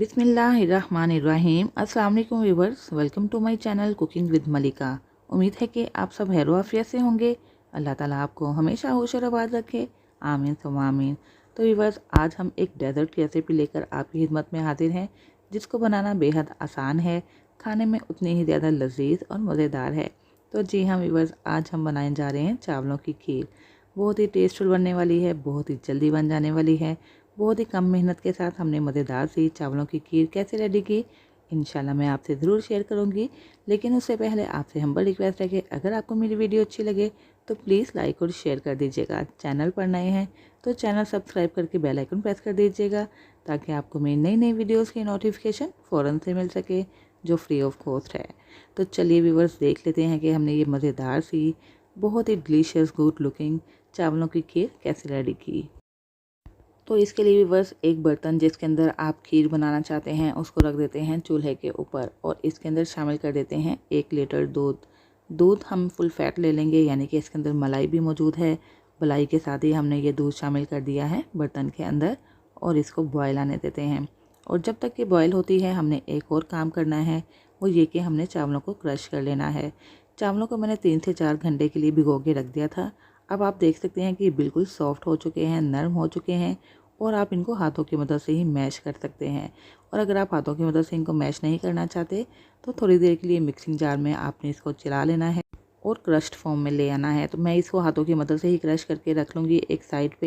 बिस्मिल्लाहिर्रहमानिर्रहीम। अस्सलाम वालेकुम viewers, welcome to my channel cooking with Malika. उम्मीद है कि आप सब खैर आफियत से होंगे। अल्लाह ताला आपको हमेशा होश और आबाद रखे, आमीन सुम्मा आमीन। तो व्यूअर्स, आज हम एक डेज़र्ट की रेसिपी लेकर आपकी खिदमत में हाजिर हैं, जिसको बनाना बेहद आसान है, खाने में उतनी ही ज़्यादा लजीज और मज़ेदार है। तो जी हाँ व्यूअर्स, आज हम बनाने जा रहे हैं चावलों की खीर। बहुत ही टेस्टफुल बनने वाली है, बहुत ही जल्दी बन जाने वाली है। बहुत ही कम मेहनत के साथ हमने मज़ेदार सी चावलों की खीर कैसे रेडी की, इंशाल्लाह मैं आपसे ज़रूर शेयर करूंगी। लेकिन उससे पहले आपसे हम्बल रिक्वेस्ट है कि अगर आपको मेरी वीडियो अच्छी लगे तो प्लीज़ लाइक और शेयर कर दीजिएगा। चैनल पर नए हैं तो चैनल सब्सक्राइब करके बेल आइकन प्रेस कर दीजिएगा, ताकि आपको मेरी नई नई वीडियोज़ की नोटिफिकेशन फ़ौरन से मिल सके, जो फ्री ऑफ कॉस्ट है। तो चलिए व्यूअर्स, देख लेते हैं कि हमने ये मज़ेदार सी, बहुत ही डिलीशियस गुड लुकिंग चावलों की खीर कैसे रेडी की। तो इसके लिए भी बस एक बर्तन जिसके अंदर आप खीर बनाना चाहते हैं उसको रख देते हैं चूल्हे के ऊपर, और इसके अंदर शामिल कर देते हैं 1 लीटर दूध। दूध हम फुल फैट ले लेंगे, यानी कि इसके अंदर मलाई भी मौजूद है। मलाई के साथ ही हमने ये दूध शामिल कर दिया है बर्तन के अंदर, और इसको बॉयल आने देते हैं। और जब तक ये बॉयल होती है हमने एक और काम करना है, वो ये कि हमने चावलों को क्रश कर लेना है। चावलों को मैंने 3 से 4 घंटे के लिए भिगो के रख दिया था। अब आप देख सकते हैं कि ये बिल्कुल सॉफ्ट हो चुके हैं, नरम हो चुके हैं, और आप इनको हाथों की मदद से ही मैश कर सकते हैं। और अगर आप हाथों की मदद से इनको मैश नहीं करना चाहते तो थोड़ी देर के लिए मिक्सिंग जार में आपने इसको चला लेना है और क्रश्ड फॉर्म में ले आना है। तो मैं इसको हाथों की मदद से ही क्रश करके रख लूँगी एक साइड पे।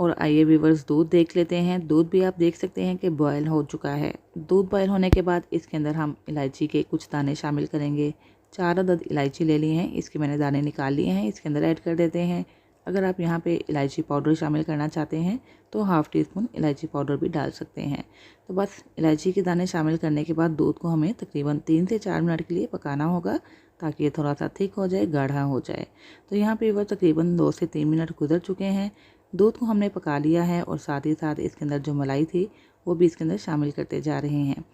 और आइए व्यूअर्स, दूध देख लेते हैं। दूध भी आप देख सकते हैं कि बॉयल हो चुका है। दूध बॉयल होने के बाद इसके अंदर हम इलायची के कुछ दाने शामिल करेंगे। 4 अदद इलायची ले ली हैं, इसके मैंने दाने निकाल लिए हैं, इसके अंदर ऐड कर देते हैं। अगर आप यहाँ पे इलायची पाउडर शामिल करना चाहते हैं तो हाफ़ टी स्पून इलायची पाउडर भी डाल सकते हैं। तो बस इलायची के दाने शामिल करने के बाद दूध को हमें तकरीबन 3 से 4 मिनट के लिए पकाना होगा, ताकि ये थोड़ा सा थिक हो जाए, गाढ़ा हो जाए। तो यहाँ पे वह तकरीबन 2 से 3 मिनट गुजर चुके हैं। दूध को हमने पका लिया है, और साथ ही साथ इसके अंदर जो मलाई थी वो भी इसके अंदर शामिल करते जा रहे हैं।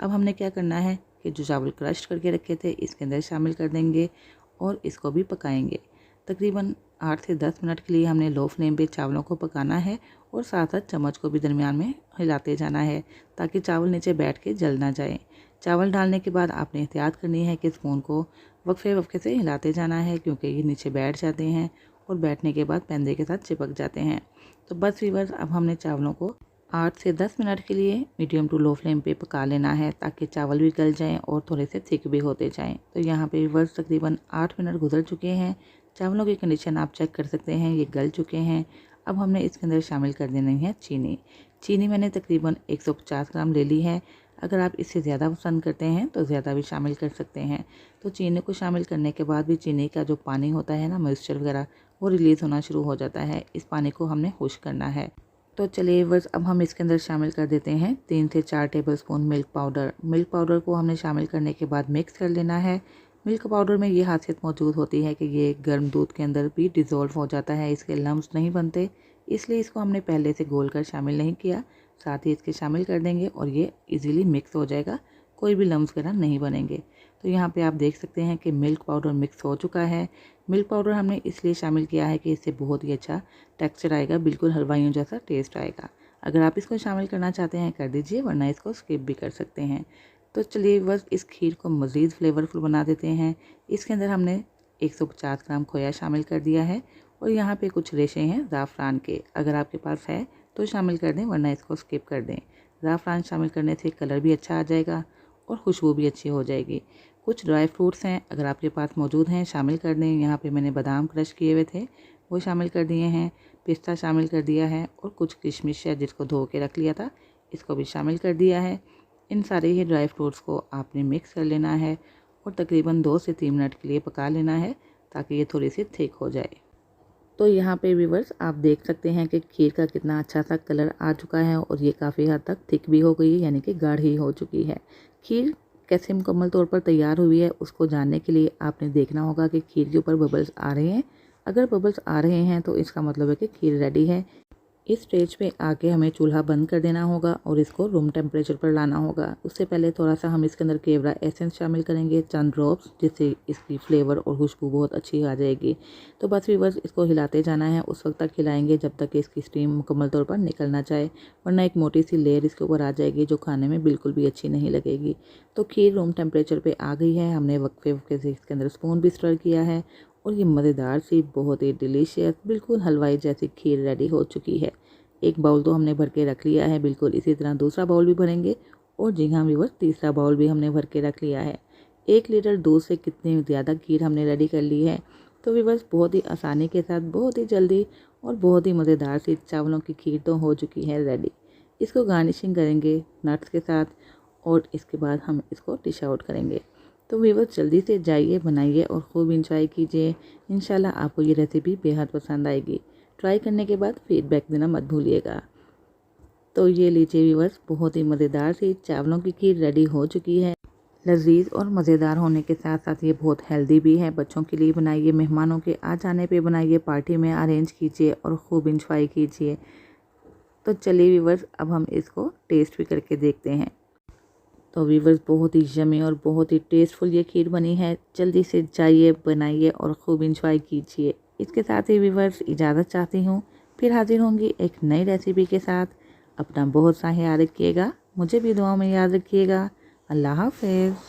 अब हमने क्या करना है कि जो चावल क्रश करके रखे थे इसके अंदर शामिल कर देंगे, और इसको भी पकाएंगे। तकरीबन 8 से 10 मिनट के लिए हमने लो फ्लेम पे चावलों को पकाना है, और साथ साथ चम्मच को भी दरमियान में हिलाते जाना है, ताकि चावल नीचे बैठ के जल ना जाए। चावल डालने के बाद आपने एहतियात करनी है कि स्पून को वक्फे वक्फे से हिलाते जाना है, क्योंकि ये नीचे बैठ जाते हैं और बैठने के बाद पैंदे के साथ चिपक जाते हैं। तो बस व्यूअर्स, अब हमने चावलों को 8 से 10 मिनट के लिए मीडियम टू लो फ्लेम पे पका लेना है, ताकि चावल भी गल जाएं और थोड़े से थिक भी होते जाएं। तो यहाँ पे व्यूअर्स तकरीबन 8 मिनट गुजर चुके हैं। चावलों की कंडीशन आप चेक कर सकते हैं, ये गल चुके हैं। अब हमने इसके अंदर शामिल कर देनी है चीनी। चीनी मैंने तकरीबन 150 ग्राम ले ली है। अगर आप इससे ज़्यादा पसंद करते हैं तो ज़्यादा भी शामिल कर सकते हैं। तो चीनी को शामिल करने के बाद भी चीनी का जो पानी होता है ना, मॉइस्चर वगैरह, वो रिलीज़ होना शुरू हो जाता है। इस पानी को हमने खुश्क करना है। तो चलिए बस, अब हम इसके अंदर शामिल कर देते हैं 3 से 4 tablespoon milk powder. Milk powder को हमने शामिल करने के बाद मिक्स कर लेना है। मिल्क पाउडर में ये खासियत मौजूद होती है कि ये गर्म दूध के अंदर भी डिज़ोल्व हो जाता है, इसके लम्स नहीं बनते, इसलिए इसको हमने पहले से घोल कर शामिल नहीं किया। साथ ही इसके शामिल कर देंगे और ये इजीली मिक्स हो जाएगा, कोई भी लम्स वगैरह नहीं बनेंगे। तो यहाँ पे आप देख सकते हैं कि मिल्क पाउडर मिक्स हो चुका है। मिल्क पाउडर हमने इसलिए शामिल किया है कि इससे बहुत ही अच्छा टेक्सचर आएगा, बिल्कुल हलवाइयों जैसा टेस्ट आएगा। अगर आप इसको शामिल करना चाहते हैं कर दीजिए, वरना इसको स्किप भी कर सकते हैं। तो चलिए बस, इस खीर को मज़ीद फ्लेवरफुल बना देते हैं। इसके अंदर हमने 150 ग्राम खोया शामिल कर दिया है, और यहाँ पे कुछ रेशे हैं ज़ाफ़रान के। अगर आपके पास है तो शामिल कर दें, वरना इसको स्किप कर दें। ज़ाफ़रान शामिल करने से कलर भी अच्छा आ जाएगा और खुशबू भी अच्छी हो जाएगी। कुछ ड्राई फ्रूट्स हैं, अगर आपके पास मौजूद हैं शामिल कर दें। यहाँ पे मैंने बादाम क्रश किए हुए थे, वो शामिल कर दिए हैं। पिस्ता शामिल कर दिया है, और कुछ किशमिश है जिसको धो के रख लिया था, इसको भी शामिल कर दिया है। इन सारे ही ड्राई फ्रूट्स को आपने मिक्स कर लेना है, और तकरीबन 2 से 3 मिनट के लिए पका लेना है, ताकि ये थोड़ी सी थिक हो जाए। तो यहाँ पे व्यूअर्स, आप देख सकते हैं कि खीर का कितना अच्छा सा कलर आ चुका है, और ये काफ़ी हद तक थिक भी हो गई है, यानी कि गाढ़ी हो चुकी है। खीर कैसे मुकम्मल तौर पर तैयार हुई है उसको जानने के लिए आपने देखना होगा कि खीर के ऊपर बबल्स आ रहे हैं। अगर बबल्स आ रहे हैं तो इसका मतलब है कि खीर रेडी है। इस स्टेज पे आके हमें चूल्हा बंद कर देना होगा और इसको रूम टेम्परेचर पर लाना होगा। उससे पहले थोड़ा सा हम इसके अंदर केवड़ा एसेंस शामिल करेंगे, चंद ड्रॉप्स, जिससे इसकी फ्लेवर और खुशबू बहुत अच्छी आ जाएगी। तो बस व्यूअर्स इसको हिलाते जाना है, उस वक्त तक हिलाएंगे जब तक कि इसकी स्टीम मुकम्मल तौर पर निकल ना जाए, वरना एक मोटी सी लेयर इसके ऊपर आ जाएगी जो खाने में बिल्कुल भी अच्छी नहीं लगेगी। तो खीर रूम टेम्परेचर पर आ गई है, हमने वक्फे वक्फे से इसके अंदर स्पून भी स्टर किया है और ये मज़ेदार सी बहुत ही डिलीशियस बिल्कुल हलवाई जैसी खीर रेडी हो चुकी है। एक बाउल तो हमने भर के रख लिया है, बिल्कुल इसी तरह दूसरा बाउल भी भरेंगे और जी हाँ व्यूअर्स तीसरा बाउल भी हमने भर के रख लिया है। 1 लीटर दूध से कितनी ज़्यादा खीर हमने रेडी कर ली है। तो व्यूअर्स बहुत ही आसानी के साथ, बहुत ही जल्दी और बहुत ही मज़ेदार सी चावलों की खीर तो हो चुकी है रेडी। इसको गार्निशिंग करेंगे नट्स के साथ और इसके बाद हम इसको डिश आउट करेंगे। तो व्यूअर्स जल्दी से जाइए, बनाइए और खूब इंजॉय कीजिए। इंशाल्लाह आपको ये रेसिपी बेहद पसंद आएगी। ट्राई करने के बाद फीडबैक देना मत भूलिएगा। तो ये लीजिए व्यूअर्स, बहुत ही मज़ेदार सी चावलों की खीर रेडी हो चुकी है। लजीज और मज़ेदार होने के साथ साथ ये बहुत हेल्दी भी है। बच्चों के लिए बनाइए, मेहमानों के आ जाने पे बनाइए, पार्टी में अरेंज कीजिए और खूब इंजॉय कीजिए। तो चलिए व्यूअर्स अब हम इसको टेस्ट भी करके देखते हैं। तो व्यूअर्स बहुत ही यमी और बहुत ही टेस्टफुल ये खीर बनी है। जल्दी से जाइए, बनाइए और खूब इंजॉय कीजिए। इसके साथ ही व्यूअर्स इजाज़त चाहती हूँ, फिर हाजिर होंगी एक नई रेसिपी के साथ। अपना बहुत सा ख्याल रखिएगा, मुझे भी दुआ में याद रखिएगा। अल्लाह हाफ़िज़।